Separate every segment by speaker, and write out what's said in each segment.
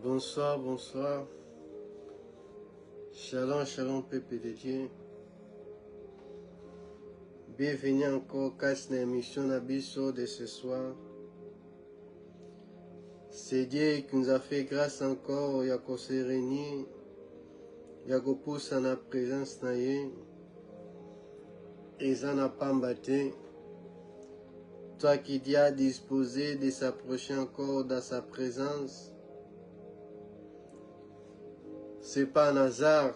Speaker 1: Bonsoir, bonsoir. Shalom, shalom, peuple de Dieu. Bienvenue encore à cette émission d'Abisso de ce soir. C'est Dieu qui nous a fait grâce encore, il a qu'on se réunit, il a qu'on pousse en la présence, et ça n'a pas battu. Toi qui Dieu a disposé de s'approcher encore dans sa présence, c'est pas un hasard,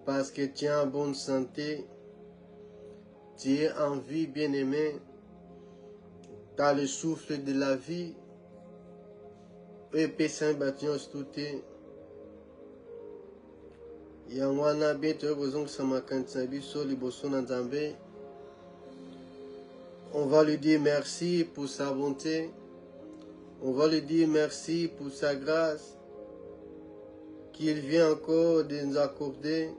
Speaker 1: parce que tu es en bonne santé, tu es en vie, bien-aimé, tu as le souffle de la vie, et puis saint bâtiment tout est. Yangwana bientôt raison que ça m'a cantabi sur les bossons d'Anzambé. On va lui dire merci pour sa bonté. On va lui dire merci pour sa grâce qu'il vient encore de nous accorder.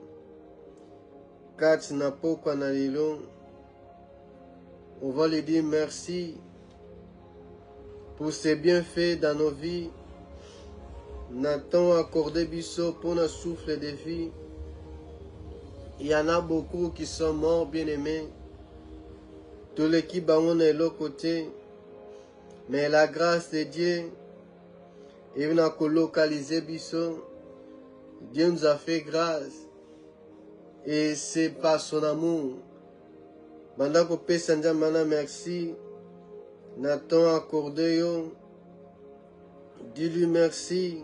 Speaker 1: Car tu n'as pas qu'on a les longs. On va lui dire merci pour ses bienfaits dans nos vies. Nathan accordé biso pour notre souffle de vie. Il y en a beaucoup qui sont morts, bien-aimés. Tous les qui baron est l'autre côté. Mais la grâce de Dieu, il vient localiser biso. Dieu nous a fait grâce. Et c'est par son amour. Pendant qu'on peut s'en dire merci. Nathan accordé yo. Dis-lui merci.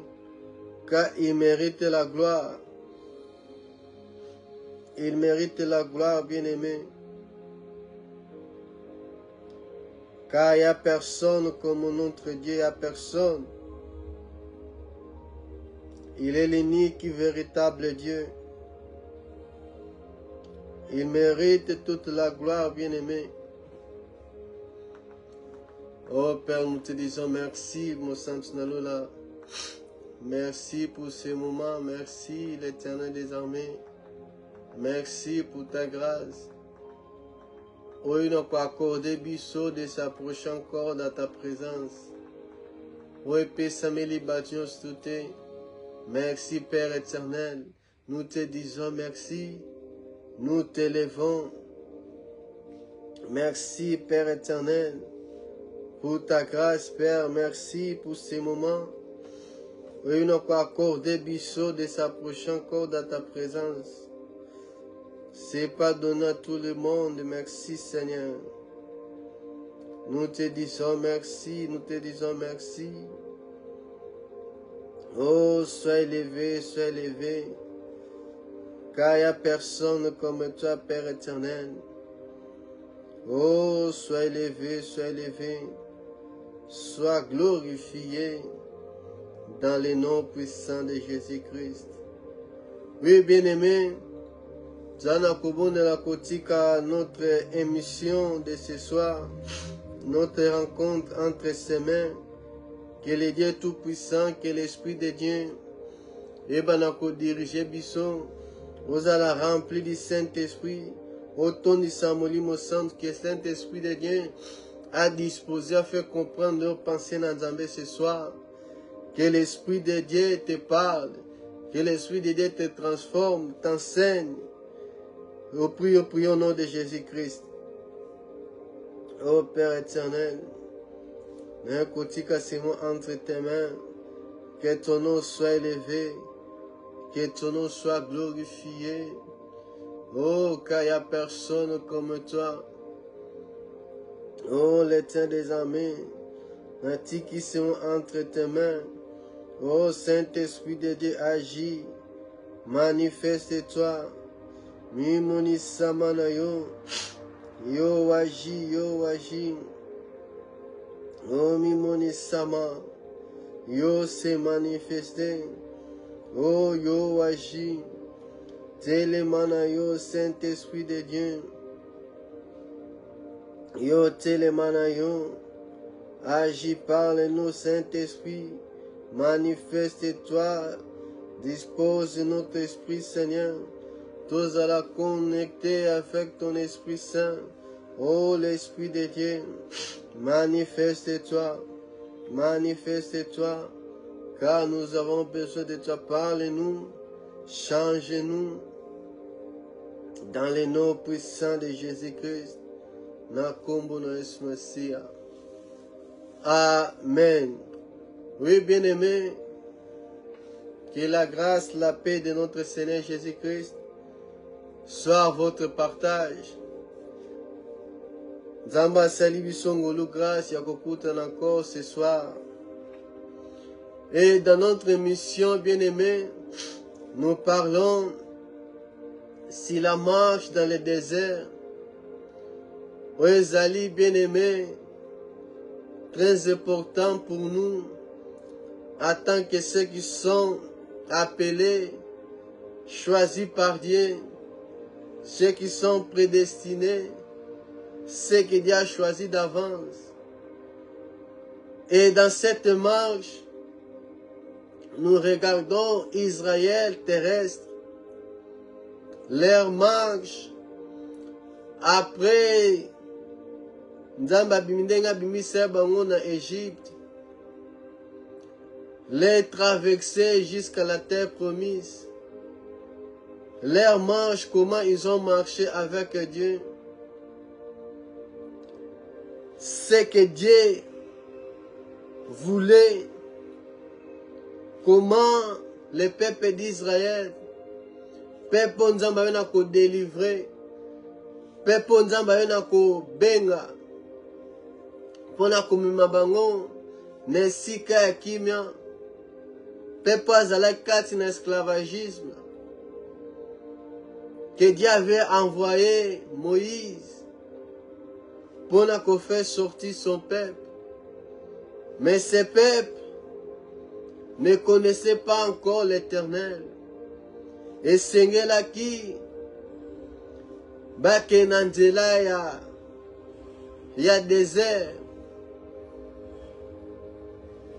Speaker 1: Car il mérite la gloire. Il mérite la gloire, bien-aimé. Car il n'y a personne comme notre Dieu, il n'y a personne. Il est l'unique véritable Dieu. Il mérite toute la gloire, bien-aimé. Oh Père, nous te disons merci, mon Saint-Nalola. Merci pour ce moment. Merci, l'Éternel des armées. Merci pour ta grâce. Oh, il n'a pas accordé biso de s'approcher encore dans ta présence. Oh, Pessameli Bation Stouté. Merci, Père éternel. Nous te disons merci. Nous t'élevons. Merci, Père éternel, pour ta grâce, Père. Merci pour ces moments. Oui, il n'a pas accordé biso de s'approcher encore dans ta présence. C'est pas donné à tout le monde. Merci, Seigneur. Nous te disons merci. Nous te disons merci. Oh, sois élevé, sois élevé. Car il n'y a personne comme toi, Père éternel. Oh, sois élevé, sois élevé. Sois glorifié dans le nom puissant de Jésus-Christ. Oui, bien-aimé, Zana Koubon de la Kotika, notre émission de ce soir, notre rencontre entre ses mains, que le Dieu Tout-Puissant, que l'Esprit de Dieu, et Banako diriger Bisson, vous allez remplir du Saint-Esprit, autant du Samoli Mossant, que le Saint-Esprit de Dieu a disposé à faire comprendre nos pensées dans Zambé ce soir, que l'Esprit de Dieu te parle, que l'Esprit de Dieu te transforme, t'enseigne. Au nom de Jésus-Christ. Ô Père éternel, un côté cassement entre tes mains, que ton nom soit élevé, que ton nom soit glorifié. Oh, car il n'y a personne comme toi. Oh, l'Éternel des armées, un qui sont entre tes mains. Oh, Saint-Esprit de Dieu, agis, manifeste-toi. Mimoni samana yo, yo waji, oh mimoni sama, yo se manifester, oh yo waji, télémana yo Saint-Esprit de Dieu, yo télémana yo, agis parle-nous Saint-Esprit, manifeste-toi, dispose notre esprit Seigneur. Tous à la connecter avec ton Esprit Saint. Oh, l'Esprit de Dieu, manifeste-toi. Manifeste-toi, car nous avons besoin de toi. Parle-nous, change-nous. Dans le nom puissant de Jésus-Christ. Amen. Oui, bien-aimés, que la grâce, la paix de notre Seigneur Jésus-Christ soit votre partage. Nzamba salibisongolo grâce yakokuta encore ce soir. Et dans notre émission, bien-aimés, nous parlons si la marche dans le désert. Ezali, bien-aimés, très important pour nous, en tant que ceux qui sont appelés, choisis par Dieu, ceux qui sont prédestinés, ceux que Dieu a choisis d'avance. Et dans cette marche, nous regardons Israël terrestre, leur marche après Nzamba bimindenga bimisa bango na Égypte, les traverser jusqu'à la terre promise, leur marche, comment ils ont marché avec Dieu, ce que Dieu voulait, comment le peuple d'Israël, peuple Nzamba yana ko délivrer, peuple Nzamba yana ko benga, pona komima bango na esika ya kimia, peuple azalaki kati na esclavagisme, que Dieu avait envoyé Moïse pona ko faire sortir son peuple. Mais ce peuple ne connaissait pas encore l'Éternel. Et sengelaki bake na nzela ya désert.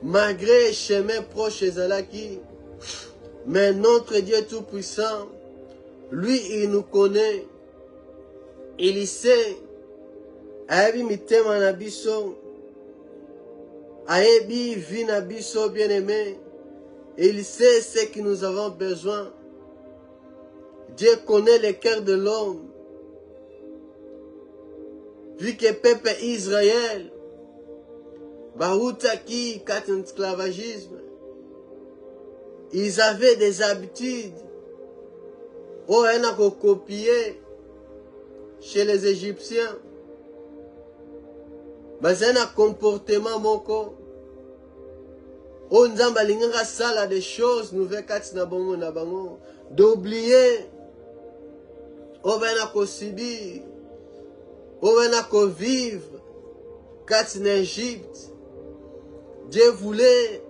Speaker 1: Malgré chemin proche ezalaki, mais notre Dieu Tout-Puissant, lui, il nous connaît. Il sait. Ayebi mitema na biso, ayebi vi na biso bien-aimé. Il sait ce que nous avons besoin. Dieu connaît le cœur de l'homme. Vu que peuple Israël, Baoutaki, kati na esclavagisme, ils avaient des habitudes. Oh, on a copié chez les Égyptiens. Mais c'est un comportement moko. Oh, Nzamba linganga sala des choses nouvelles kati na bango na bango. D'oublier. Oh, on a ko subir. Oh, on a ko vivre kati na Égypte. Dieu voulait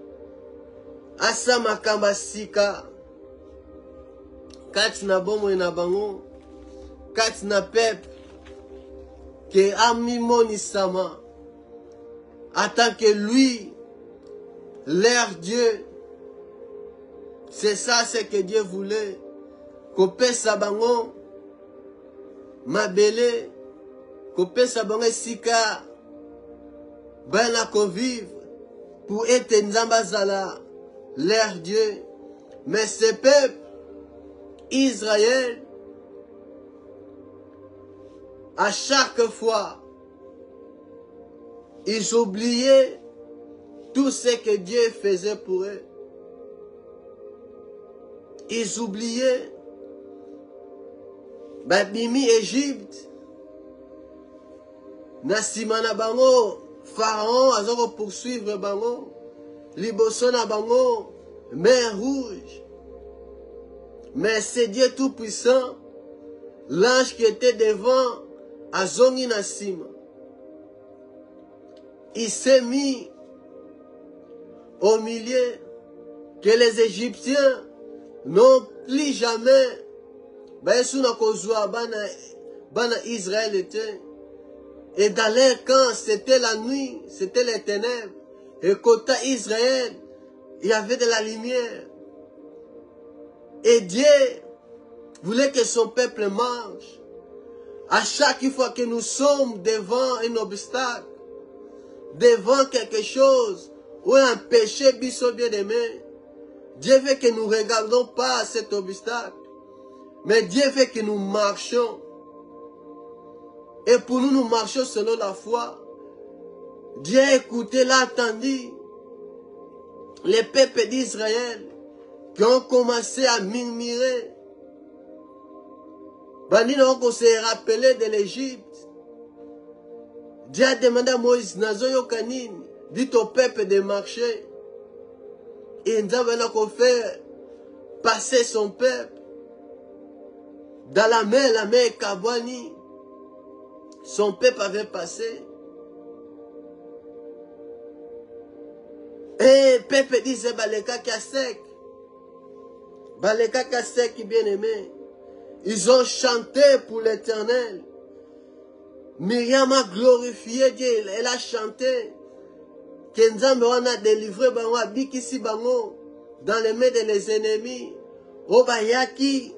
Speaker 1: asa makamba sika kati na bomo na bango, kati na peuple que amimonisama en tant que lui, leur Dieu. C'est ça ce que Dieu voulait. Kopesa bango mabele, kopesa bango sika bana ko vivre pour être Nzamba zala leur Dieu. Mais ce peuple Israël, à chaque fois, ils oubliaient tout ce que Dieu faisait pour eux. Ils oubliaient. Babimi Égypte, Nasimana bango, Pharaon azoko poursuivre bango, liboso na bango, mer rouge. Mais c'est Dieu Tout-Puissant, l'ange qui était devant, azongi na sima. Il s'est mis au milieu que les Égyptiens n'ont plus jamais bana Israël était. Et dans leur camp, c'était la nuit, c'était les ténèbres. Et côté Israël, il y avait de la lumière. Et Dieu voulait que son peuple marche. À chaque fois que nous sommes devant un obstacle, devant quelque chose, ou un péché bien-aimé. Dieu veut que nous ne regardons pas cet obstacle, mais Dieu veut que nous marchions. Et pour nous, nous marchons selon la foi. Dieu a écouté, l'a attendu. Les peuples d'Israël qui ont commencé à murmurer. Bandit on s'est rappelé de l'Égypte. Dieu a demandé à Moïse, Nazoyo Kanin, dit au peuple de marcher. Et nous avons fait passer son peuple dans la mer Kabwani. Son peuple avait passé. Et le peuple disait, Baleka Kasek. Baleka Kasek, bien-aimé. Ils ont chanté pour l'Éternel. Myriam a glorifié Dieu. Elle a chanté. Kenzambe a délivré Bango, Bikisi Bango, dans les mains des ennemis. Obayaki.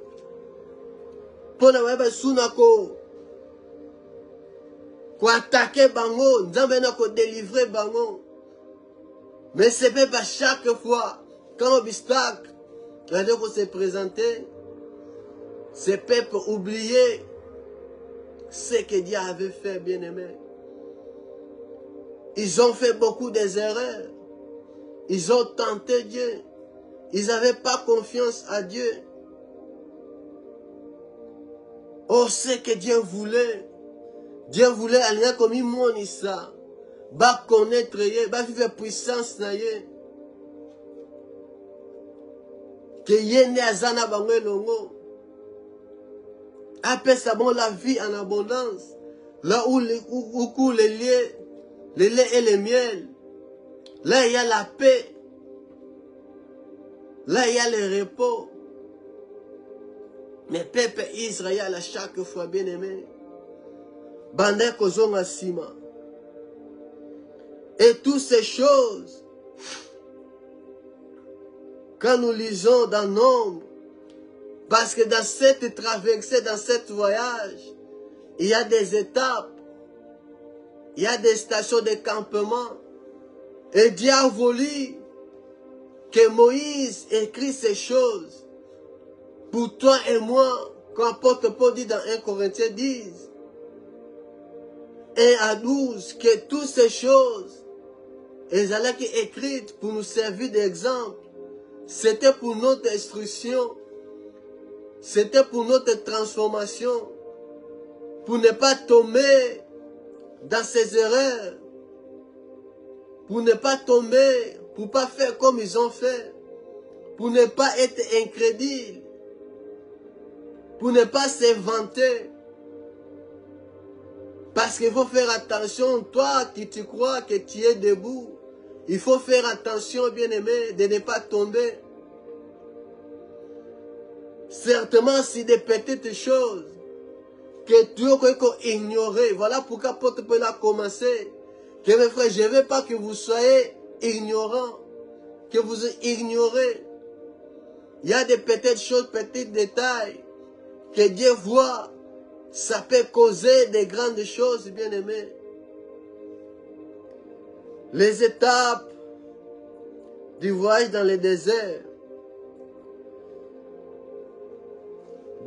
Speaker 1: Pona weba sunako. Pour attaquer Bango, Nzambe n'a qu'à délivrer Bango. Mais ce n'est pas chaque fois, quand l'obstacle s'est présenté, ces peuples oubliaient ce que Dieu avait fait, bien-aimé. Ils ont fait beaucoup d'erreurs. Ils ont tenté Dieu. Ils n'avaient pas confiance à Dieu. Oh, ce que Dieu voulait. Dieu voulait aller comme il monte ça. Va connaître, va vivre puissance na ye. Que yende azana bangwe longo. Après ça bon la vie en abondance. Là où coule le lait et le miel. Là il y a la paix. Là il y a le repos. Mais peuple Israël à chaque fois bien aimé. Bandé kozonga sima. Et toutes ces choses, quand nous lisons dans Nombre, parce que dans cette traversée, dans ce voyage, il y a des étapes, il y a des stations de campement. Et Dieu a voulu que Moïse écrit ces choses pour toi et moi, comme l'apôtre Paul dit dans 1 Corinthiens 10, 1 à 12, que toutes ces choses, elles allaient écrites pour nous servir d'exemple. C'était pour notre instruction. C'était pour notre transformation. Pour ne pas tomber dans ces erreurs. Pour ne pas tomber, pour ne pas faire comme ils ont fait. Pour ne pas être incrédule. Pour ne pas s'inventer. Parce qu'il faut faire attention, toi qui tu crois que tu es debout. Il faut faire attention, bien-aimé, de ne pas tomber. Certainement, si des petites choses que tu as ignorées, voilà pourquoi l'apôtre Paul a commencé. Que mes frères, je ne veux pas que vous soyez ignorants, que vous ignorez. Il y a des petites choses, petits détails que Dieu voit. Ça peut causer des grandes choses, bien-aimés. Les étapes du voyage dans le désert.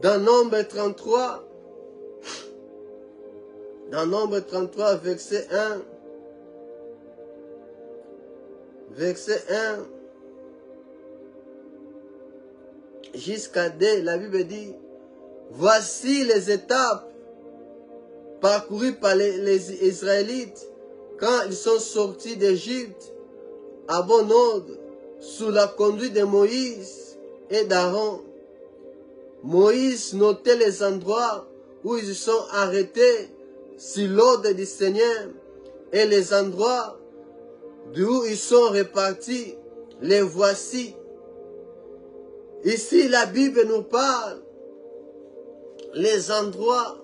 Speaker 1: Dans Nombre 33, verset 1, jusqu'à 2, la Bible dit, voici les étapes parcourues par les Israélites quand ils sont sortis d'Égypte à bon ordre sous la conduite de Moïse et d'Aaron. Moïse notait les endroits où ils sont arrêtés sur l'ordre du Seigneur et les endroits d'où ils sont repartis. Les voici. Ici, la Bible nous parle les endroits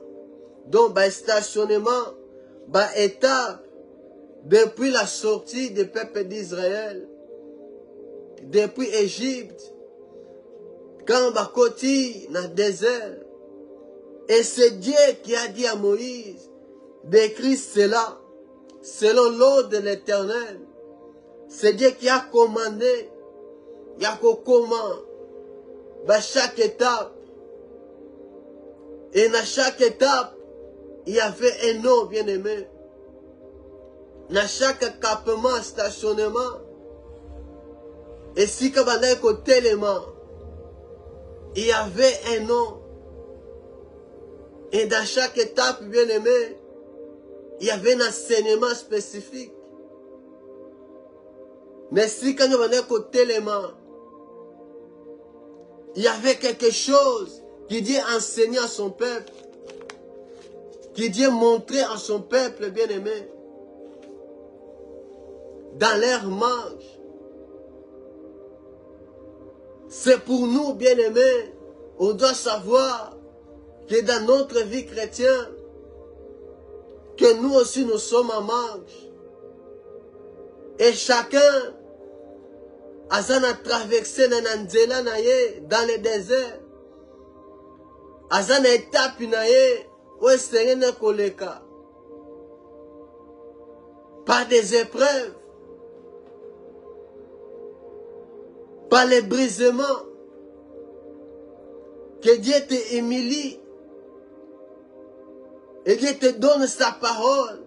Speaker 1: dont stationnement, étape depuis la sortie des peuples d'Israël, depuis Égypte, quand Bakoti dans le désert. Et c'est Dieu qui a dit à Moïse d'écrire cela selon l'ordre de l'Éternel. C'est Dieu qui a commandé. Il y a comment. Dans chaque étape. Et dans chaque étape, il y avait un nom bien-aimé. Dans chaque campement, stationnement. Et si il y avait un nom. Et dans chaque étape, bien-aimé, il y avait un enseignement spécifique. Mais si quand on venait côté les mains, il y avait quelque chose qui Dieu enseignait à son peuple, qui Dieu montrait à son peuple bien-aimé, dans leur marche. C'est pour nous bien-aimés, on doit savoir que dans notre vie chrétienne, que nous aussi nous sommes en marche. Et chacun a traversé dans le désert. Azana étape par des épreuves, par les brisements, que Dieu te humilie et Dieu te donne sa parole.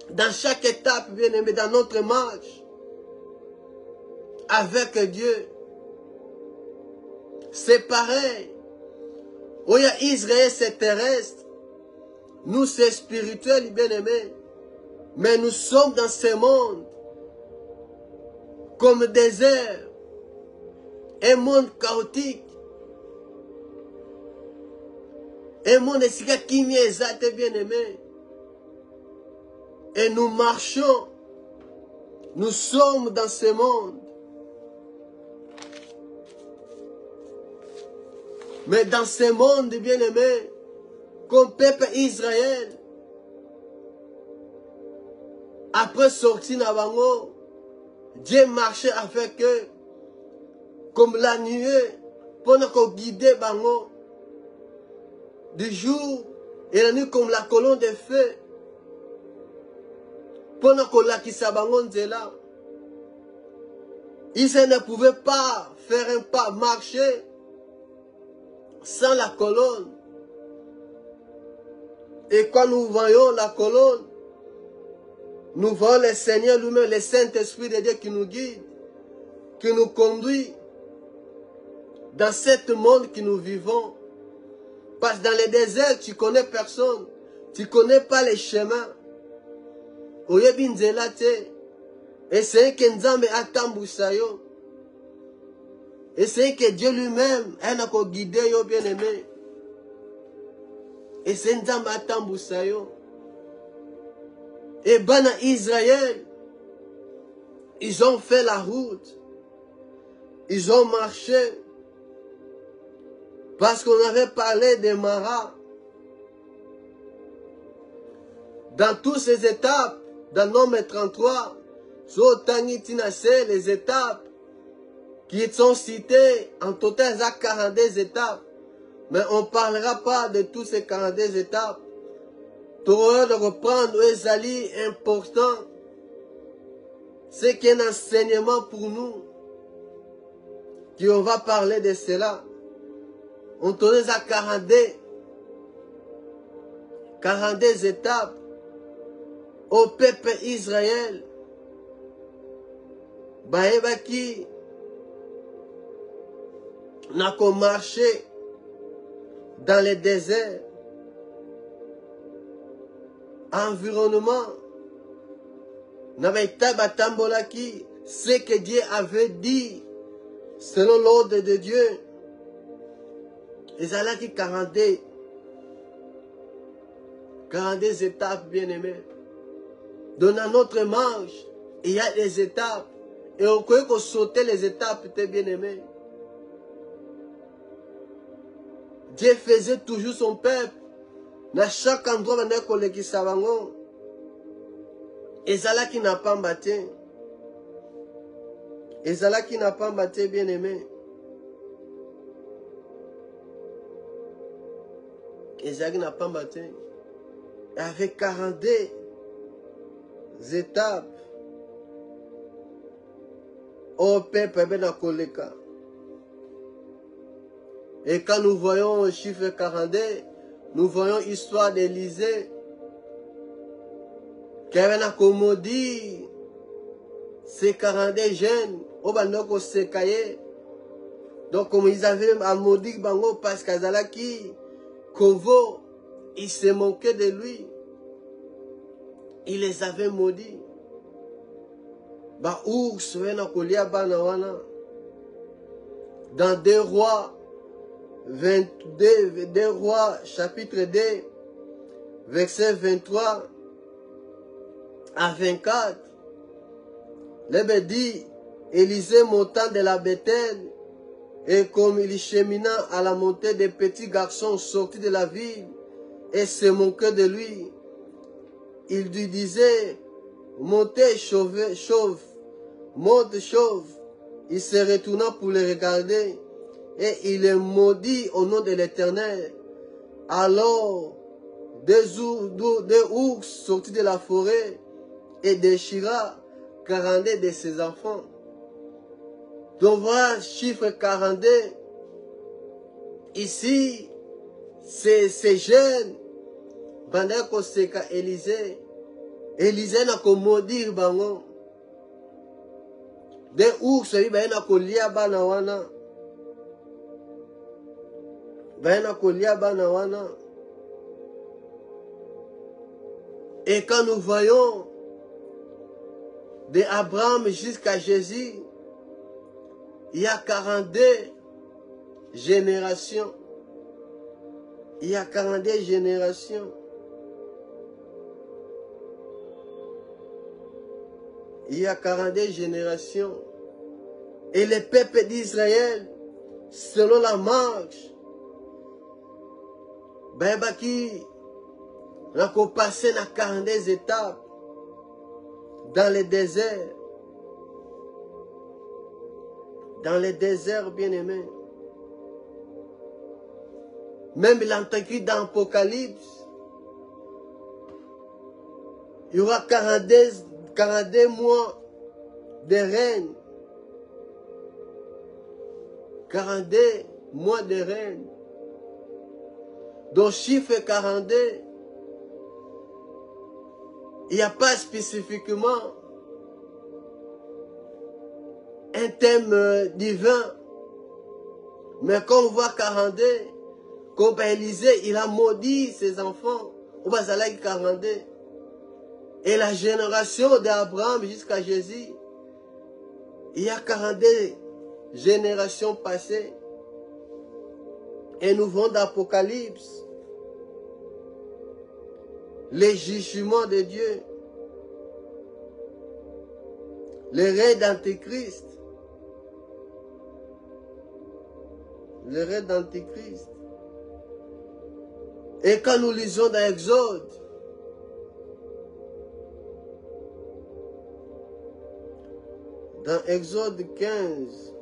Speaker 1: Dans chaque étape, bien-aimé, dans notre marche avec Dieu, c'est pareil. Où il y a Israël, c'est terrestre. Nous, c'est spirituel, bien-aimé. Mais nous sommes dans ce monde comme désert, un monde chaotique, un monde qui m'est bien-aimé. Et nous marchons, nous sommes dans ce monde. Mais dans ce monde, bien-aimé, comme peuple Israël, après sortir Nabango, Dieu marchait avec eux, comme la nuée, pendant qu'on guidait Bango, du jour et la nuit comme la colonne de feu, pendant qu'on l'a quitté Bango là. Israël ne pouvait pas faire un pas, marcher sans la colonne. Et quand nous voyons la colonne, nous voyons le Seigneur lui-même, le Saint-Esprit de Dieu qui nous guide, qui nous conduit dans ce monde que nous vivons. Parce que dans le désert, tu ne connais personne. Tu ne connais pas les chemins. Et c'est que Nzambe atambusayo. Et c'est que Dieu lui-même a guidé yo bien-aimé. Et c'est Nzambe atambusayo. Et Bana Israël, ils ont fait la route. Ils ont marché. Parce qu'on avait parlé des Maras. Dans toutes ces étapes, dans Nombre 33, les étapes qui sont citées, en total, il y a 42 étapes. Mais on ne parlera pas de toutes ces 42 étapes. Pour de reprendre les alliés importants, c'est qu'il y a un enseignement pour nous, qu'on va parler de cela. On tourne à 42 étapes au peuple Israël. Baébaki n'a qu'à marcher dans le désert. Environnement. Ce que Dieu avait dit selon l'ordre de Dieu. Ils allaient qui 42 étapes, bien-aimés. Dans notre marche, il y a des étapes. Et on croit qu'on sautait les étapes, bien-aimés. Dieu faisait toujours son peuple. Dans chaque endroit, on a collègue qui s'avango. Et Zala qui n'a pas battu. Et Zala qui n'a pas battu, bien-aimé. Et Zala qui n'a pas battu. Avec 42 étapes. au peuple ben koleka. Et quand nous voyons le chiffre 42, nous voyons l'histoire d'Élisée, qui avait maudit ces 42 jeunes, au bandoko sekaye. Donc comme ils avaient à maudire bango parce qu'Azalaki, Kovo, il se moquait de lui. Il les avait maudits. Ba ours wena kolia bana wana. Dans 2 Rois 22, 2 Rois chapitre 2 verset 23 à 24. L'Ébé dit, Élisée montant de la Bethel, et comme il chemina à la montée, des petits garçons sortis de la ville et se moquaient de lui. Il lui disait, montez chauve, monte chauve. Il se retourna pour les regarder et il les maudit au nom de l'Éternel. Alors, des ours sortis de la forêt et déchira 42 de ses enfants. Donc voilà, chiffre 42. Ici, ces jeunes, pendant qu'on sait qu'Élisée, Élisée n'a qu'à maudire bango. Des ours, il n'a qu'à lier bana wana. Et quand nous voyons de Abraham jusqu'à Jésus, il y a 42 générations. Il y a 42 générations. Il y a 42 générations. Et le peuple d'Israël, selon la marche, qui a passé dans 42 étapes dans le désert. Dans le désert, bien-aimé. Même l'Antéchrist dans l'Apocalypse, il y aura 42 mois de règne. 42 mois de règne. Donc, chiffre 42, il n'y a pas spécifiquement un thème divin. Mais quand on voit 42, comme Élisée, il a maudit ses enfants. On va aller 42. Et la génération d'Abraham jusqu'à Jésus, il y a 42 générations passées. Et nous venons d'Apocalypse. Les jugements de Dieu. Le règne d'Antéchrist. Le règne d'Antéchrist. Et quand nous lisons dans Exode, dans Exode 15,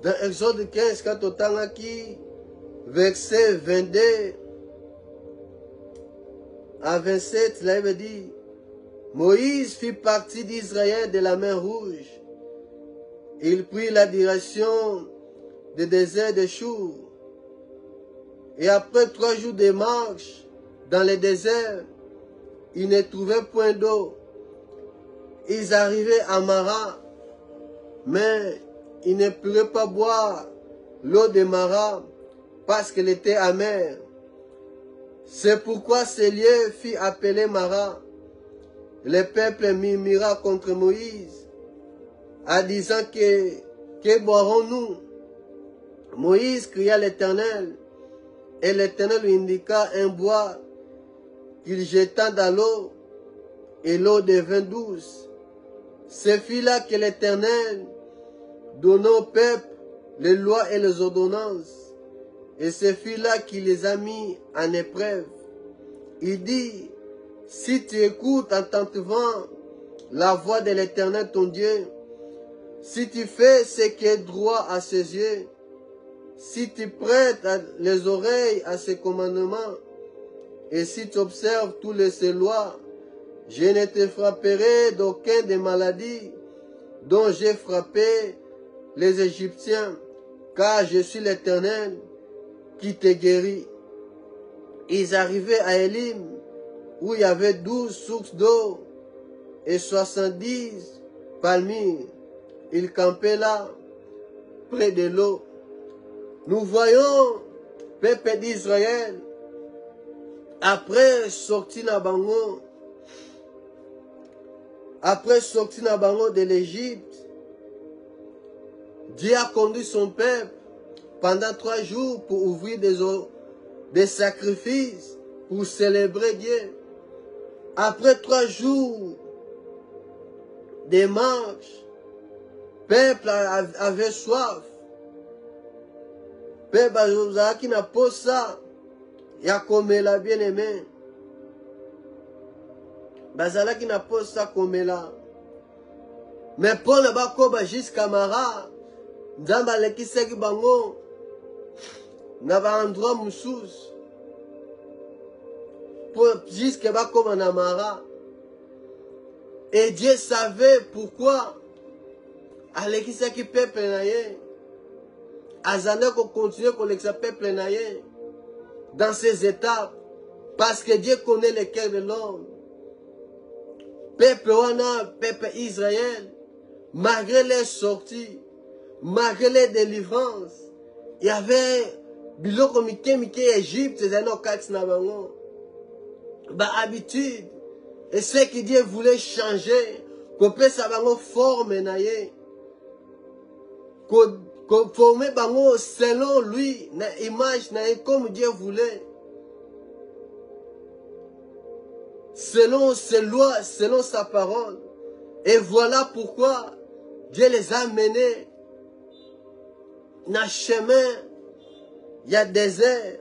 Speaker 1: dans Exode 15, quand on a qui, verset 22 à 27, là il veut dire, Moïse fit partie d'Israël de la mer Rouge. Il prit la direction du désert de Chour. Et après 3 jours de marche dans le désert, ils ne trouvaient point d'eau. Ils arrivaient à Mara, mais ils ne pourraient pas boire l'eau de Mara parce qu'elle était amère. C'est pourquoi ce lieu fut appelé Mara. Le peuple murmura contre Moïse, en disant que boirons-nous? Moïse cria à l'Éternel, et l'Éternel lui indiqua un bois qu'il jeta dans l'eau, et l'eau devint douce. Ce fut là que l'Éternel donna au peuple les lois et les ordonnances. Et ce fut là qu'il les a mis en épreuve. Il dit, si tu écoutes attentivement la voix de l'Éternel ton Dieu, si tu fais ce qui est droit à ses yeux, si tu prêtes les oreilles à ces commandements, et si tu observes tous ces lois, je ne te frapperai d'aucun des maladies dont j'ai frappé les Égyptiens, car je suis l'Éternel qui te guérit. Ils arrivaient à Élim, où il y avait 12 sources d'eau et 70 palmiers. Ils campaient là, près de l'eau. Nous voyons, peuple d'Israël, après sortir de l'Égypte, Dieu a conduit son peuple pendant 3 jours pour ouvrir des sacrifices, pour célébrer Dieu. Après 3 jours de marche, le peuple avait soif. Le peuple qui n'a pas ça, il a comme la bien-aimé. Bazala qui n'a pas ça comme là. Mais pour ne pas comme jusqu'à Mara, Nzamba leki seki bango, na ba endroit moussous. Pour jusqu'à ba comme na Mara. Et Dieu savait pourquoi. Aleki seki peuple na ye. Azana ko continue ko lexa peuple na ye. Dans ces étapes. Parce que Dieu connaît le cœur de l'homme. Peuple wana, peuple Israël, malgré les sorties, malgré les délivrances, il y avait biloko mike Égypte, c'est un okats na bango. Ba habitude. Et ce que Dieu voulait changer, qu'on peut sa bango forme na ye. Qu'on forme bango selon lui, na image na ye, comme Dieu voulait. Selon ses lois, selon sa parole. Et voilà pourquoi Dieu les a menés dans le chemin, il y a désert.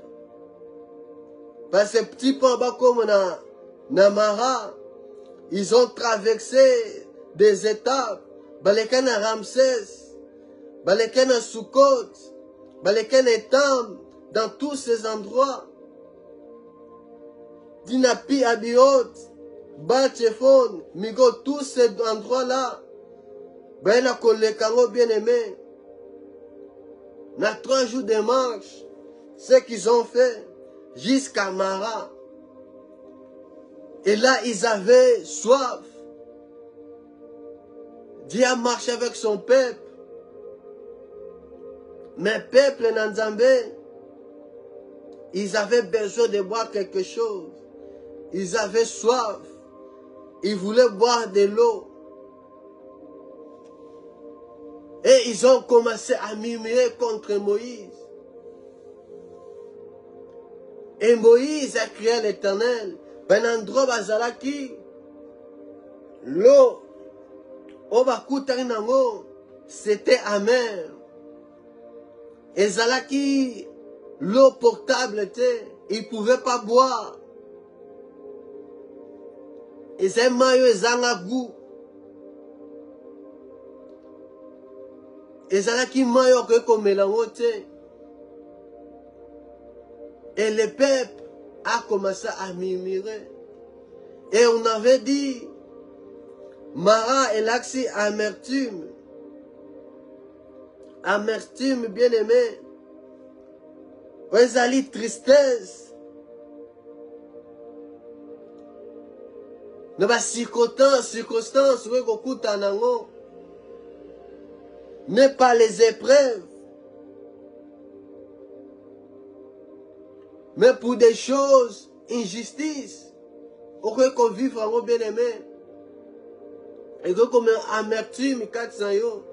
Speaker 1: Parce que petit peu en bas comme Namara, ils ont traversé des étapes. Baleken à Ramsès, Baleken à Sukkot, Baleken à Etam, dans tous ces endroits. Dinapi, Abiot, Bat-Chephon, Migo, tous ces endroits-là. Ben, la Kolekango bien-aimé. Na 3 jours de marche, ce qu'ils ont fait, jusqu'à Mara. Et là, ils avaient soif. Dieu a marché avec son peuple. Mais peuple Nanzambé, ils avaient besoin de boire quelque chose. Ils avaient soif. Ils voulaient boire de l'eau. Et ils ont commencé à murmurer contre Moïse. Et Moïse a crié à l'Éternel. Ben endroit bazalaki. L'eau. C'était amer. Et zalaki, l'eau portable était. Ils ne pouvaient pas boire. Et c'est mayo ezanga goût. Et zalaki mayo comme mélangote. Et le peuple a commencé à murmurer. Et on avait dit, Mara et l'axi amertume. Amertume, bien-aimé. Ezali tristesse. Dans la circonstance, mais pas les épreuves. Mais pour des choses, injustice. On peut qu'on vive vraiment bien aimé. Et comme amertume, 400 yo.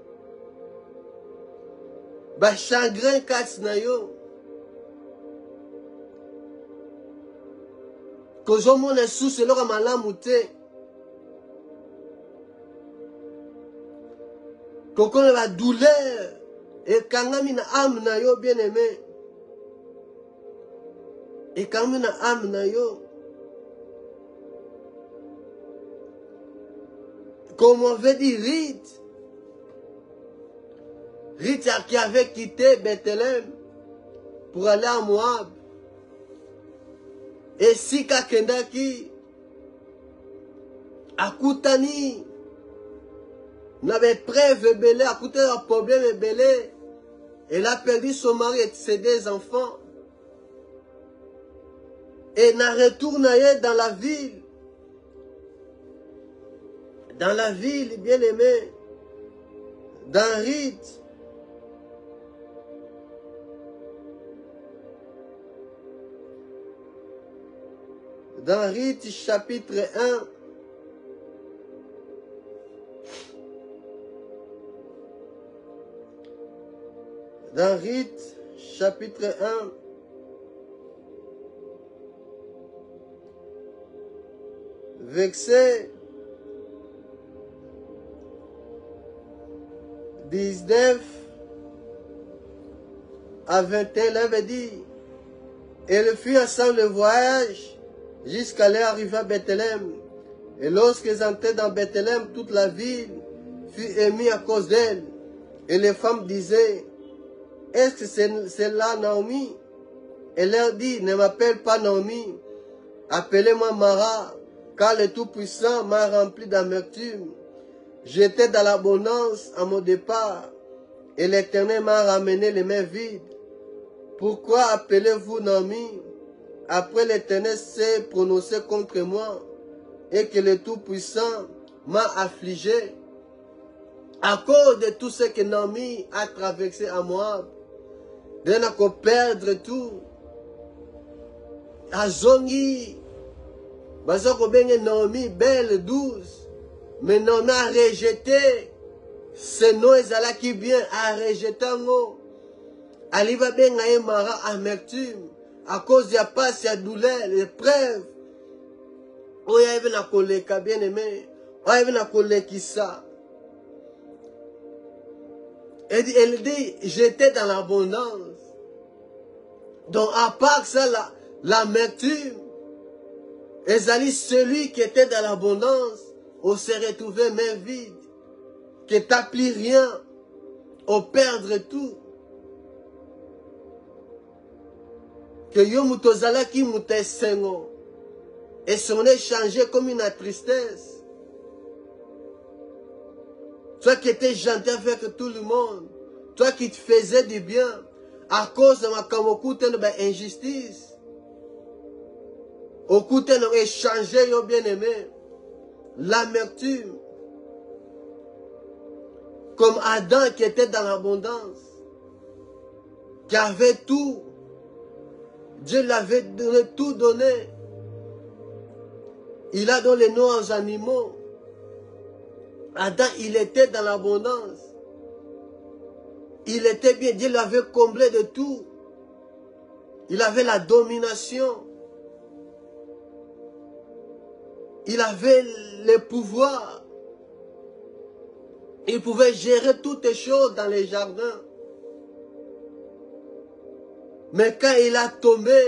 Speaker 1: Bah, chagrin, 400 yo. Que je m'en ai sous, c'est leur malamouté. Que quand la douleur, et quand on a âme na yo bien aimé. Et quand on a âme na yo. Comme on veut dire Rite qui avait quitté Bethléem pour aller à Moab. Et si Kakendaki akutani n'avait preuve belé, akutani un problème belé, elle a perdu son mari et ses deux enfants. Et n'a retourné dans la ville. Dans la ville, bien aimé, dans Rite. Dans Rite, chapitre 1. Dans Rite, chapitre 1. Verset 19 à 21, elle avait dit, elle fut ensemble le voyage jusqu'à leur arrivée à Bethléem. Et lorsqu'ils entraient dans Bethléem, toute la ville fut émue à cause d'elle. Et les femmes disaient, est-ce que c'est là Naomi? Elle leur dit, ne m'appelle pas Naomi, appelez-moi Mara, car le Tout-Puissant m'a rempli d'amertume. J'étais dans l'abondance à mon départ, et l'Éternel m'a ramené les mains vides. Pourquoi appelez-vous Naomi? Après l'Éternel s'est prononcé contre moi, et que le Tout-Puissant m'a affligé. À cause de tout ce que Naomi a traversé à Moab, d'un coup perdre tout. À Zongi, Bazoko Benge Naomi, belle, douce. Mais Naomi a rejeté ce nom ezala qui vient à rejeter un mot. Aliva benga e mara amertume à cause de la passe, la douleur, l'épreuve. Oh, il y avait un collègue bien aimé. Oh, il y avait un collègue qui ça. Elle dit, j'étais dans l'abondance. Donc, à part ça, l'amertume, ezali celui qui était dans l'abondance, on s'est retrouvé main vide, que t'as plus rien, on perdre tout. Que yo mutozala ki mutesengo, et son est changé comme une tristesse. Toi qui étais gentil avec tout le monde, toi qui te faisais du bien, à cause de ma kamokute no ba injustice, au côté no échangé yo bien aimé, l'amertume, comme Adam qui était dans l'abondance, qui avait tout, Dieu l'avait tout donné. Il a donné les noms aux animaux. Adam, il était dans l'abondance. Il était bien, Dieu l'avait comblé de tout. Il avait la domination. Il avait le pouvoir. Il pouvait gérer toutes les choses dans les jardins. Mais quand il a tombé,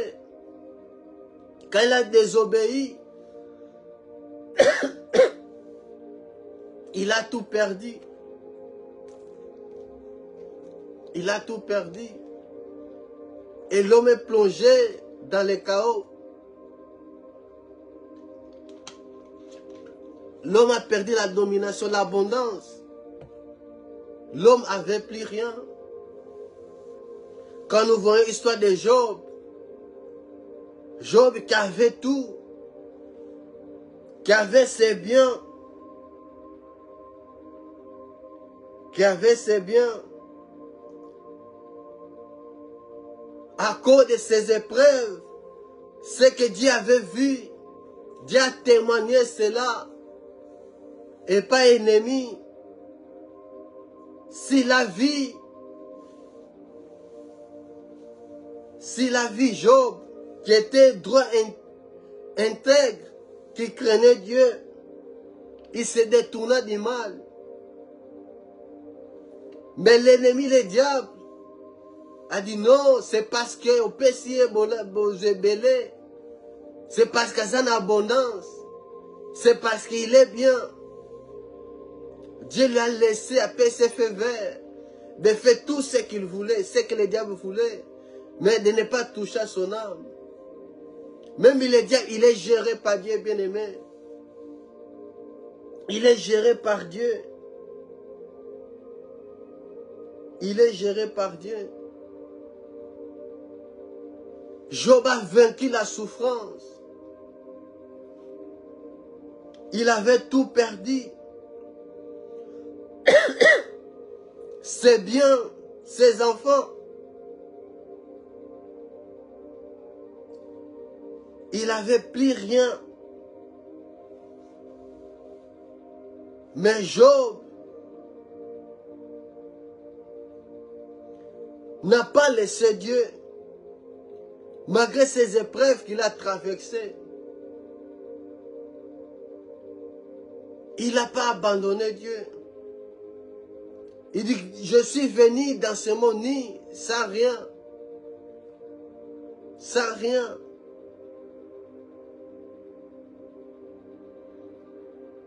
Speaker 1: quand il a désobéi, il a tout perdu. Il a tout perdu. Et l'homme est plongé dans le chaos. L'homme a perdu la domination, l'abondance. L'homme n'avait plus rien. Quand nous voyons l'histoire de Job, Job qui avait tout, qui avait ses biens, à cause de ses épreuves, ce que Dieu avait vu, Dieu a témoigné cela, et pas ennemi. Si la vie Job, qui était droit, intègre, qui craignait Dieu, il se détourna du mal. Mais l'ennemi, le diable, a dit non, c'est parce que au péché, c'est parce qu'il y a une abondance, c'est parce qu'il est bien. Dieu lui a laissé à paix ses feux verts, de faire tout ce qu'il voulait, ce que le diable voulait. mais de ne pas toucher à son âme. Même le diable, il est géré par Dieu, bien-aimé. Il est géré par Dieu. Il est géré par Dieu. Job a vaincu la souffrance. Il avait tout perdu. Ses biens, ses enfants. Il n'avait plus rien. Mais Job n'a pas laissé Dieu, malgré ces épreuves qu'il a traversées. Il n'a pas abandonné Dieu. Il dit, je suis venu dans ce monde sans rien. Sans rien.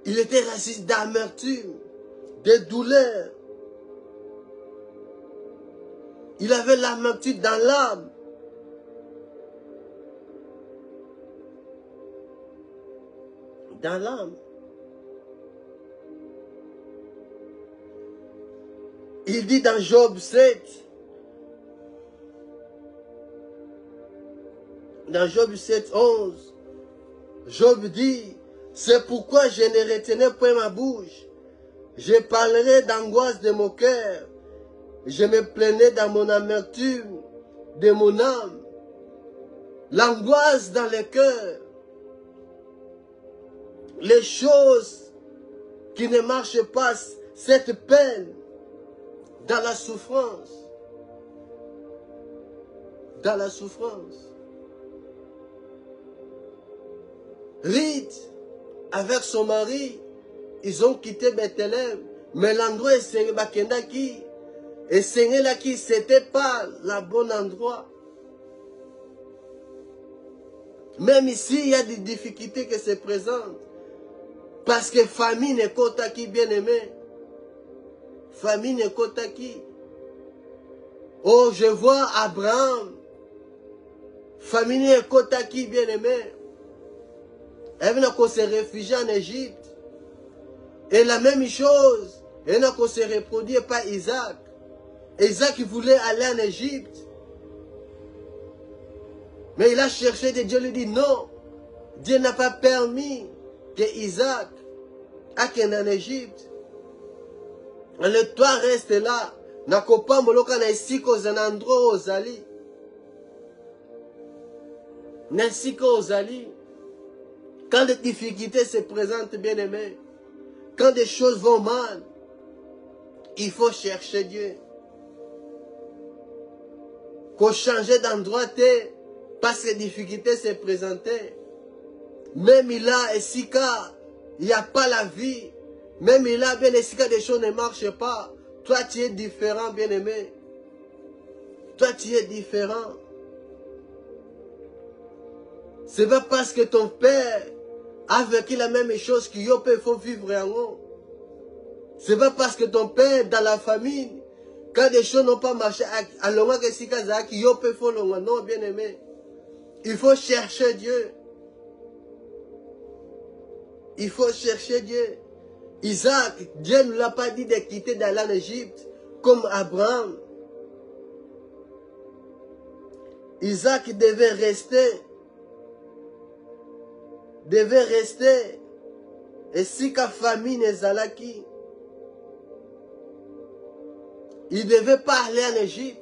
Speaker 1: Il était raciste d'amertume, de douleur. Il avait l'amertume dans l'âme. Dans l'âme. Il dit dans Job 7, dans Job 7, 11, Job dit, c'est pourquoi je ne retenais point ma bouche. Je parlerai d'angoisse de mon cœur. Je me plaignais dans mon amertume de mon âme. L'angoisse dans le cœur. Les choses qui ne marchent pas, cette peine dans la souffrance. Dans la souffrance. Ruth, avec son mari, ils ont quitté Bethléem. Mais l'endroit est Bakendaki. Et Sengelaki, ce n'était pas le bon endroit. Même ici, il y a des difficultés qui se présentent. Parce que famille n'est qu'Otaki, bien-aimé. Famille n'est qu'Otaki. Oh, je vois Abraham. Famille n'est qu'Otaki, bien-aimé. Elle vient qu'on se réfugie en Égypte. Et la même chose, elle n'a qu'on se reproduit par Isaac. Isaac voulait aller en Égypte. Mais il a cherché de Dieu, lui dit non. Dieu n'a pas permis que Isaac aille en Égypte. Le toit reste là. Nakopa moloka na isiko zanandro ozali. Na isiko ozali. Quand des difficultés se présentent, bien aimés, quand des choses vont mal, il faut chercher Dieu. Qu'on change d'endroit parce que les difficultés se présentaient. Même il a Essika, il n'y a pas la vie. Même il a bien Essika, des choses ne marchent pas. Toi tu es différent, bien aimé. Toi tu es différent. C'est pas parce que ton père a vécu la même chose qu'il faut vivre en haut. C'est pas parce que ton père dans la famille, quand des choses n'ont pas marché, à l'onga que si kazaki, non, bien aimé. Il faut chercher Dieu. Il faut chercher Dieu. Isaac, Dieu ne l'a pas dit de quitter d'aller en Égypte, comme Abraham. Isaac devait rester. Et si ka famille n'est alaki, il devait pas aller en Égypte.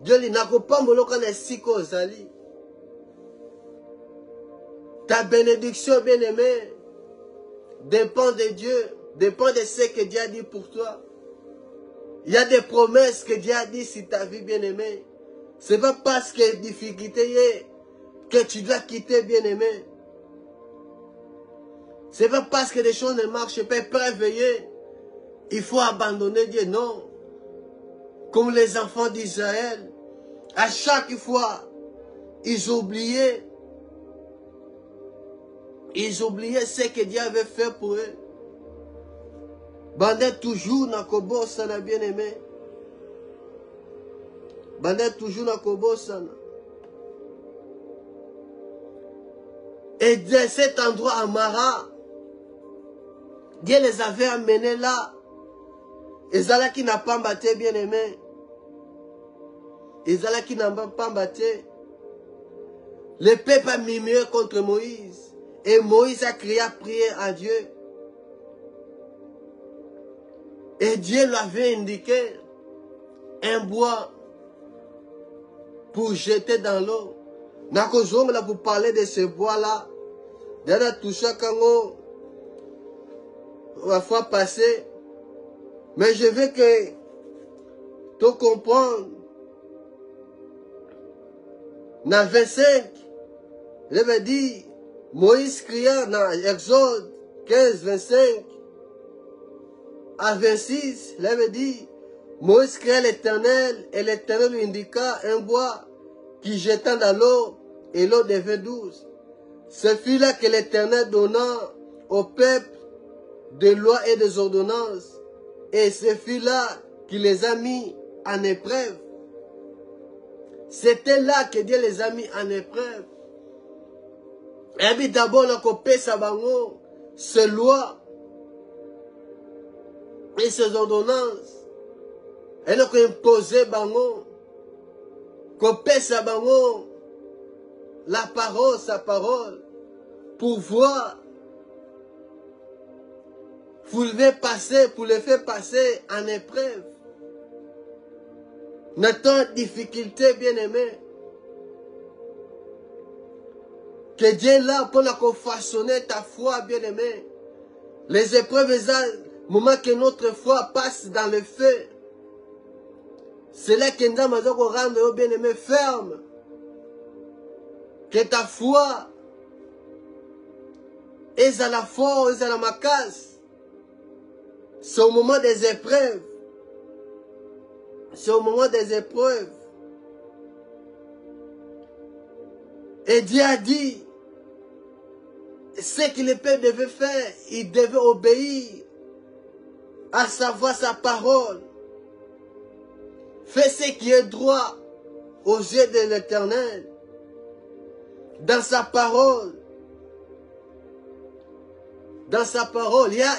Speaker 1: Dieu lui n'a pas moloka na siko zali. Ta bénédiction, bien-aimé, dépend de Dieu, dépend de ce que Dieu a dit pour toi. Il y a des promesses que Dieu a dit sur ta vie, bien-aimé. Ce n'est pas parce qu'il y a des difficultés que tu dois quitter, bien-aimé. Ce n'est pas parce que les choses ne marchent pas, préveiller. Il faut abandonner Dieu, non. Comme les enfants d'Israël, à chaque fois, ils oubliaient ce que Dieu avait fait pour eux. Bandé toujours dans Kobo, ça n'a bien aimé. Banda toujours na kobosana. Et de cet endroit à Mara, Dieu les avait amenés là. Ezala qui n'a pas battu, bien aimé. Ezala qui n'a pas battu. Le peuple a murmuré contre Moïse. Et Moïse a crié à prier à Dieu. Et Dieu lui avait indiqué un bois pour jeter dans l'eau. Nakozong là pour parler de ce bois-là. Dana toucha kango. La fois passée. Mais je veux que tu comprennes. Dans 25, je veux dire, Moïse cria dans Exode 15, 25 à 26, je veux dire, Moïse cria l'Éternel et l'Éternel lui indiqua un bois qui jetant dans l'eau et l'eau devint douce. Ce fut là que l'Éternel donna au peuple des lois et des ordonnances. Et ce fut là qu'il les a mis en épreuve. C'était là que Dieu les a mis en épreuve. Et puis d'abord, on a coupé sa bango, ses lois et ses ordonnances. Et on a imposé bango, coupé sa bango, la parole, sa parole, pour voir, pour le faire passer en épreuve. Notre difficulté, bien aimé, que Dieu est là pour façonner ta foi, bien aimé. Les épreuves, le moment que notre foi passe dans le feu, c'est là que nous devons rendre, bien aimé, ferme. Que ta foi est à la force, est à la macasse. C'est au moment des épreuves. C'est au moment des épreuves. Et Dieu a dit, ce que le peuple devait faire, il devait obéir, à savoir sa parole. Fais ce qui est droit aux yeux de l'Éternel. Dans sa parole, il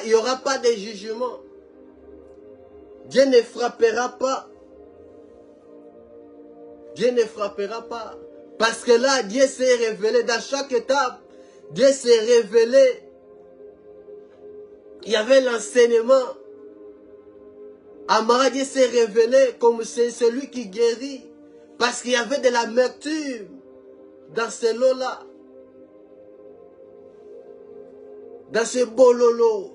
Speaker 1: n'y aura pas de jugement. Dieu ne frappera pas. Dieu ne frappera pas. Parce que là, Dieu s'est révélé dans chaque étape. Dieu s'est révélé. Il y avait l'enseignement. Amara, Dieu s'est révélé comme c'est celui qui guérit. Parce qu'il y avait de l'amertume dans ce lot-là. Dans ce bololo.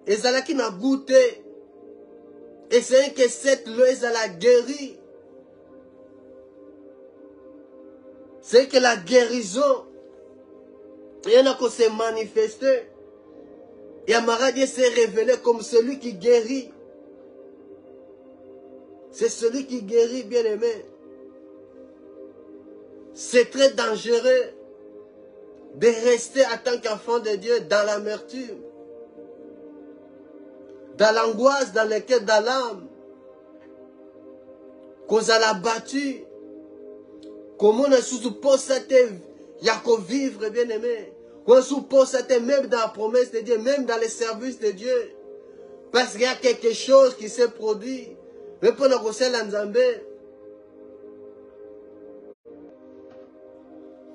Speaker 1: Et ça qui n'a goûté. Et c'est que cette loi, ça l'a guéri. C'est que la guérison, il y en a qui s'est manifesté. Et Amara Dieu s'est révélé comme celui qui guérit. C'est celui qui guérit, bien aimé. C'est très dangereux de rester en tant qu'enfant de Dieu dans l'amertume, dans l'angoisse, dans laquelle, dans l'âme, qu'on a battu. Comment on suppose ça il y a qu'à vivre, bien aimé. On suppose ça même dans la promesse de Dieu, même dans les services de Dieu. Parce qu'il y a quelque chose qui s'est produit. Mais pour nous conseiller l'Anzambé,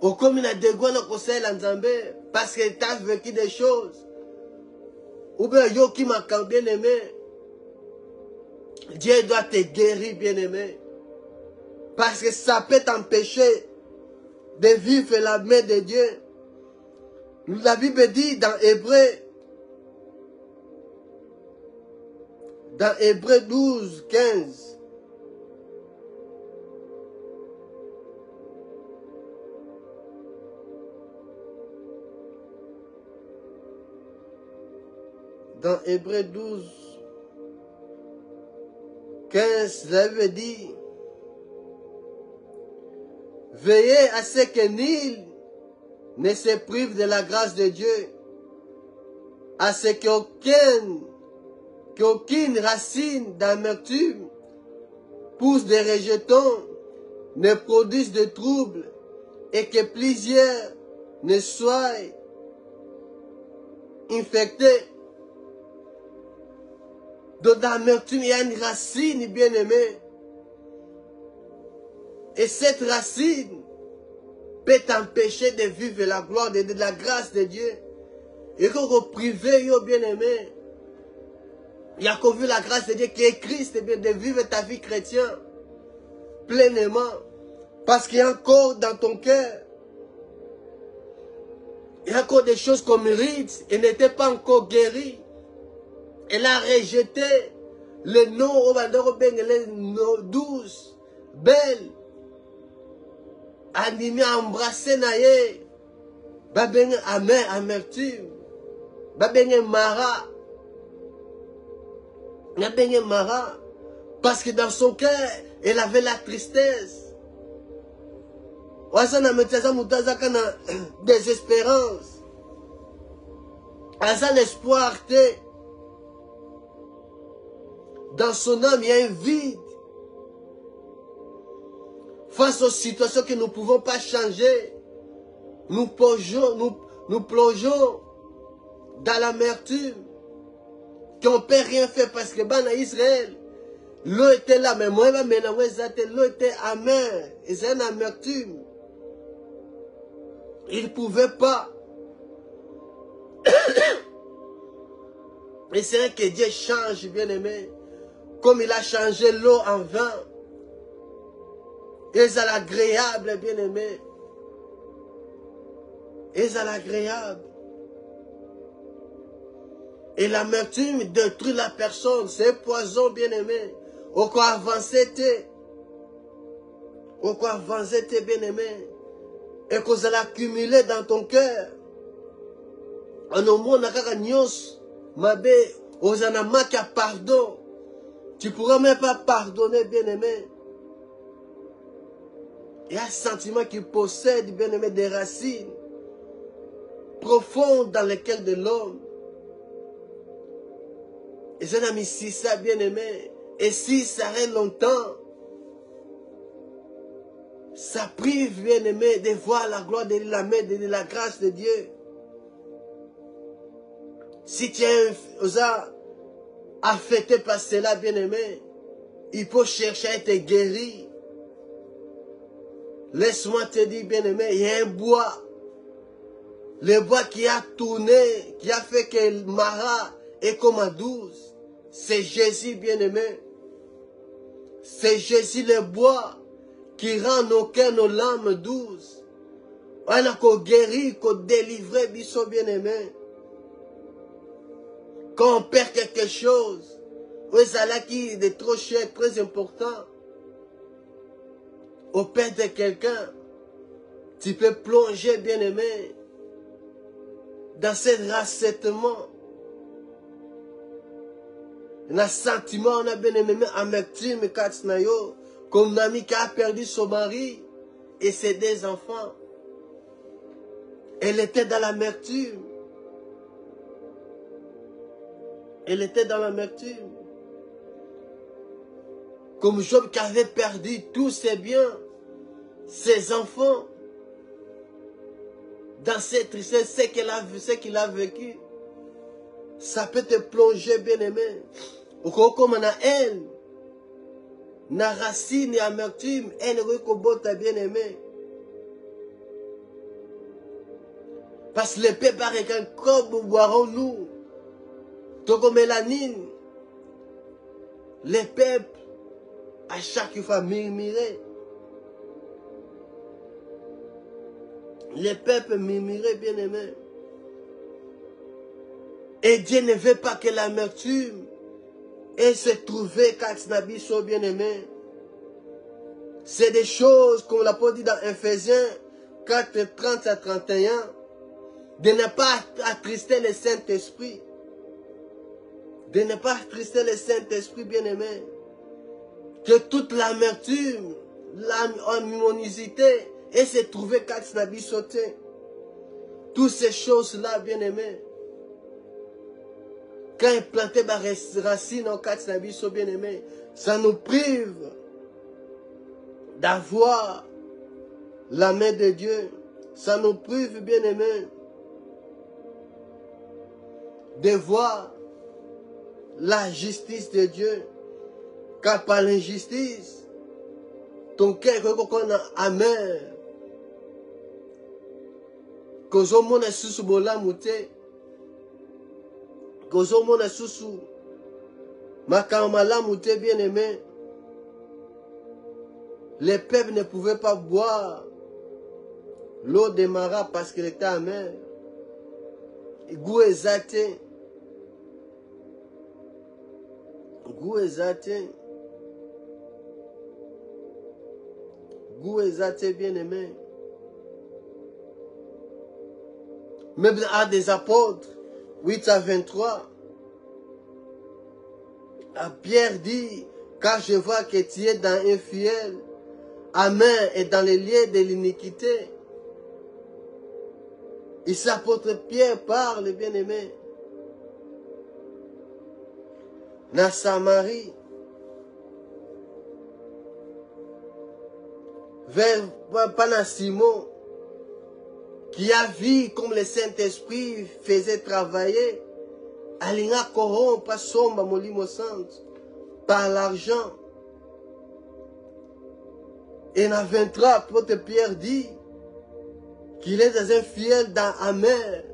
Speaker 1: au comme il a dégoûté nous conseiller l'Anzambé, parce que tu as vécu des choses. Ou bien yo qui m'a bien aimé. Dieu doit te guérir, bien aimé. Parce que ça peut t'empêcher de vivre la main de Dieu. La Bible dit dans Hébreux 12, 15. Dans Hébreux 12, 15, la Bible dit, veillez à ce que nul ne se prive de la grâce de Dieu, à ce qu'aucune racine d'amertume pousse des rejetons ne produise de troubles et que plusieurs ne soient infectés. Donc dans l'amertume, il y a une racine, bien-aimé. Et cette racine peut t'empêcher de vivre la gloire de la grâce de Dieu. Et quand vous privez, bien-aimé, il y a qu'on vu la grâce de Dieu qui est Christ, de vivre ta vie chrétienne pleinement. Parce qu'il y a encore dans ton cœur, il y a encore des choses comme Ruth, elle n'était pas encore guérie. Elle a rejeté le nom, les noms douces, belles, animées, embrassées, naïe, babenge amer, amertume, babenge mara, babenge mara, parce que dans son cœur, elle avait la tristesse. Wasana meteza mutaza kana désespérance. Asa l'espoir te. Dans son âme, il y a un vide. Face aux situations que nous ne pouvons pas changer, nous plongeons dans l'amertume. Qu'on ne peut rien faire parce que dans Israël, l'eau était là, mais moi, l'eau était amère. Et c'est une amertume. Il ne pouvait pas. Et c'est vrai que Dieu change, bien-aimé. Comme il a changé l'eau en vin. Et c'est agréable, bien-aimé. Et c'est agréable. Et l'amertume détruit la personne. C'est un poison, bien-aimé. Au quoi avancer, bien-aimé. Et que vous allez accumuler dans ton cœur. En au monde, vous en manque à pardon. Tu ne pourras même pas pardonner, bien-aimé. Il y a un sentiment qui possède, bien-aimé, des racines profondes dans lesquelles de l'homme. Et c'est un ami, si ça, bien-aimé, et si ça reste longtemps, ça prive, bien-aimé, de voir la gloire de la main, de la grâce de Dieu. Si tu es affecté par cela, bien-aimé, il faut chercher à être guéri. Laisse-moi te dire, bien-aimé, il y a un bois. Le bois qui a tourné, qui a fait que Mara est comme à 12. C'est Jésus, bien-aimé. C'est Jésus le bois qui rend nos cœurs, nos larmes douces. On a qu'au guéri, qu'au délivré, biso bien-aimé. Quand on perd quelque chose, oui, ça là qui est trop cher, très important. On perd de quelqu'un, tu peux plonger, bien-aimé, dans ce rassètement. On a sentiment, on a bien-aimé, amertume, katsnayo, comme une amie qui a perdu son mari et ses 2 enfants. Elle était dans l'amertume. Elle était dans l'amertume. Comme Job qui avait perdu tous ses biens, ses enfants, dans cette tristesse, ce qu'il a vécu. Ça peut te plonger, bien-aimé. Ou comme on a haine, na racine et amertume, haine et bien-aimé. Parce que le peuple américain, comme boirons-nous, Togo mélanine, les peuples, à chaque fois murmurer. Les peuples murmuraient, bien-aimés. Et Dieu ne veut pas que l'amertume ait se trouvé Katsnabiso, bien-aimé. C'est des choses, comme l'apôtre dit dans Ephésiens 4, 30 à 31, de ne pas attrister le Saint-Esprit. De ne pas attrister le Saint-Esprit, bien-aimé. Que toute l'amertume, l'animonisité, et se trouver Katsnabiso. Toutes ces choses-là, bien-aimé. Quand il plantait ma racine en Katsnabiso, bien-aimé, ça nous prive d'avoir la main de Dieu. Ça nous prive, bien-aimés, de voir la justice de Dieu. Car par l'injustice, ton cœur est amer. Kozo mona susu bola mute. Kozo mona susu makamala mute, bien-aimé. Les peuples ne pouvaient pas boire l'eau de Mara parce qu'elle était amère. Goût exalté. Goût exalté. Goût exalté, bien-aimé. Même à des apôtres, 8 à 23, Pierre dit, car je vois que tu es dans un fiel, amer et dans les liens de l'iniquité. Ici, l'apôtre Pierre parle, bien-aimé. Dans Samarie, vers pendant Simon, qui a vu comme le Saint-Esprit faisait travailler, Alinga corrompre somba molimo santo par l'argent. Et dans 23, l'apôtre Pierre dit qu'il est dans un fiel dans amer,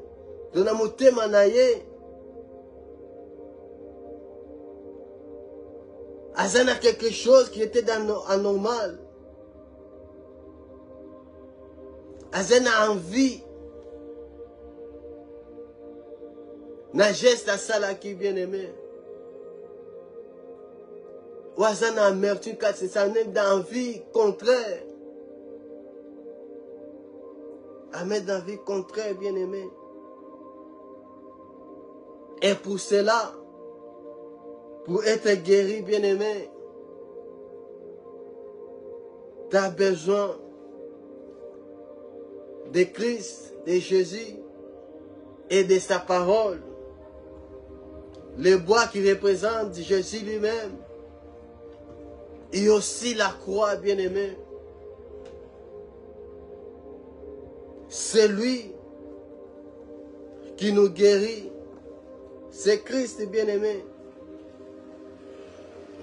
Speaker 1: dans la montée manaye. Azana quelque chose qui était anormal. Azana envie. Na geste à ça là qui bien aimé. Ou azana amertume car c'est ça même d'envie contraire. Amen d'envie contraire bien aimé. Et pour cela, pour être guéri bien aimé, tu as besoin de Christ, de Jésus et de sa parole. Le bois qui représente Jésus lui-même. Et aussi la croix, bien-aimé. C'est lui qui nous guérit. C'est Christ, bien-aimé.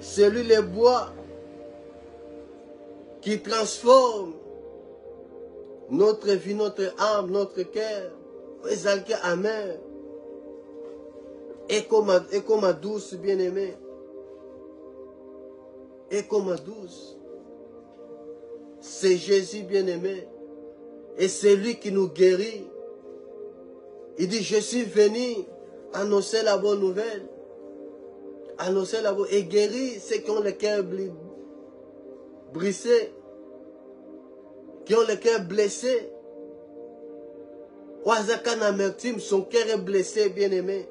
Speaker 1: C'est lui le bois qui transforme notre vie, notre âme, notre cœur. Exalté amer. Et comme ma douce, bien-aimé. Et comme ma douce. C'est Jésus, bien-aimé. Et c'est lui qui nous guérit. Il dit, je suis venu annoncer la bonne nouvelle. Annoncer la bonne... Et guérir ceux qui ont le cœur brisé. Qui ont le cœur blessé. Ouazakan amertume, son cœur est blessé, bien-aimé.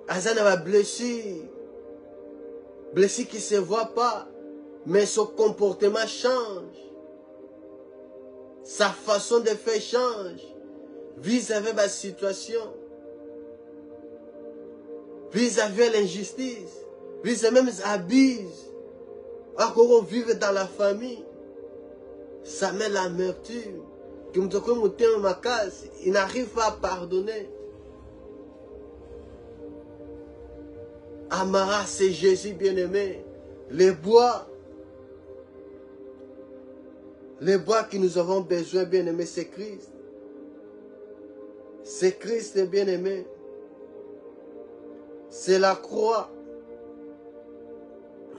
Speaker 1: Azan a blessure. Blessure qui ne se voit pas. Mais son comportement change. Sa façon de faire change. Vis-à-vis de la situation. Vis-à-vis de l'injustice. Vis-à-vis même des abuses. Encore on vive dans la famille. Ça met l'amertume. Il n'arrive pas à pardonner. Amara, c'est Jésus bien-aimé. Les bois que nous avons besoin, bien-aimé, c'est Christ. C'est Christ, bien-aimé. C'est la croix.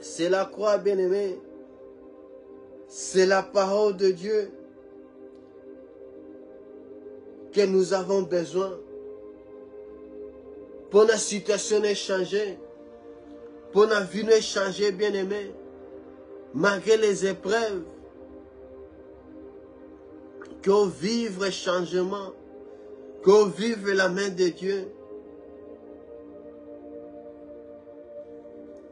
Speaker 1: C'est la croix, bien-aimé. C'est la parole de Dieu que nous avons besoin pour notre situation changer, pour notre vie changer, bien-aimé, malgré les épreuves, qu'on vive le changement, qu'on vive la main de Dieu.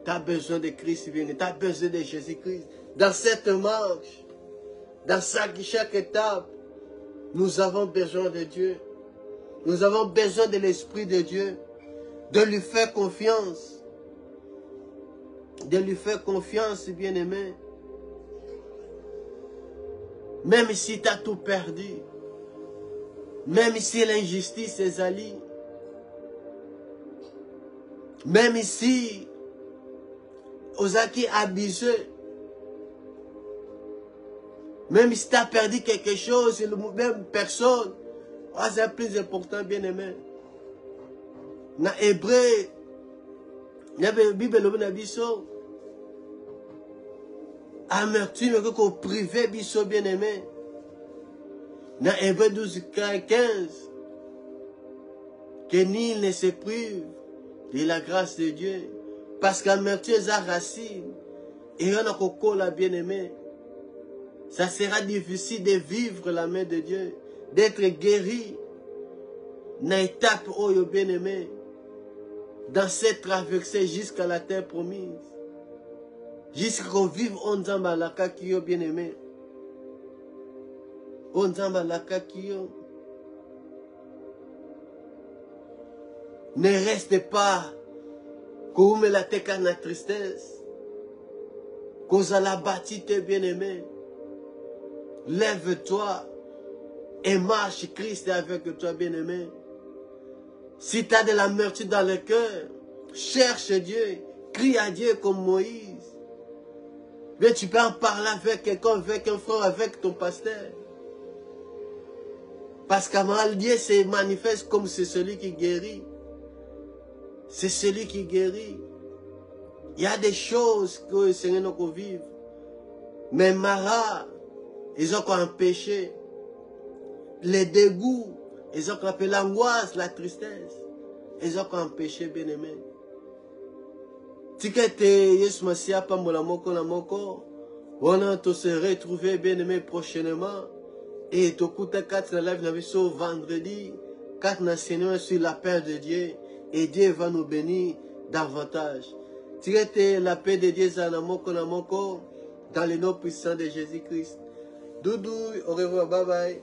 Speaker 1: Tu as besoin de Christ, bien-aimé, tu as besoin de Jésus-Christ. Dans cette marche, dans chaque étape, nous avons besoin de Dieu. Nous avons besoin de l'Esprit de Dieu. De lui faire confiance. De lui faire confiance, bien-aimé. Même si tu as tout perdu. Même si l'injustice est alliée. Même si aux acquis abusés. Même si tu as perdu quelque chose, même personne. Ah, c'est plus important, bien aimé. Dans Hébreu, il y a la Bible qui dit amertume que qu'on privé biso bien aimé. Dans Hébreu 12, 15, que nul ne se prive de la grâce de Dieu. Parce qu'amertume est la racine. Et on a coco la bien aimé. Ça sera difficile de vivre la main de Dieu. D'être guéri. Dans l'étape où il bien aimé. Dans cette traversée jusqu'à la terre promise. Jusqu'à qu'on vive en Zambalaka qui est bien aimé. En Zambalaka qui est. Ne reste pas qu'on met la tête à la tristesse. Qu'on a la bâti tes bien aimé. Lève-toi et marche Christ avec toi bien aimé. Si tu as de l'amertume dans le cœur, cherche Dieu, crie à Dieu comme Moïse. Mais tu peux en parler avec quelqu'un, avec un frère, avec ton pasteur. Parce qu'à Dieu se manifeste comme c'est celui qui guérit. C'est celui qui guérit. Il y a des choses que le Seigneur nous peut vivre. Mais Mara, ils ont empêché. Les dégoûts, ils ont appelé l'angoisse, la tristesse. Ils ont empêché, bien aimé. Si tu es Yesu Masia, pas mon amour, on a tous se retrouver, bien aimé, prochainement. Et tu écoutes 4 live sur vendredi, 4 enseignements sur la paix de Dieu. Et Dieu va nous bénir davantage. Si tu es la paix de Dieu, dans le nom puissant de Jésus-Christ. Doudou, au revoir, bye bye.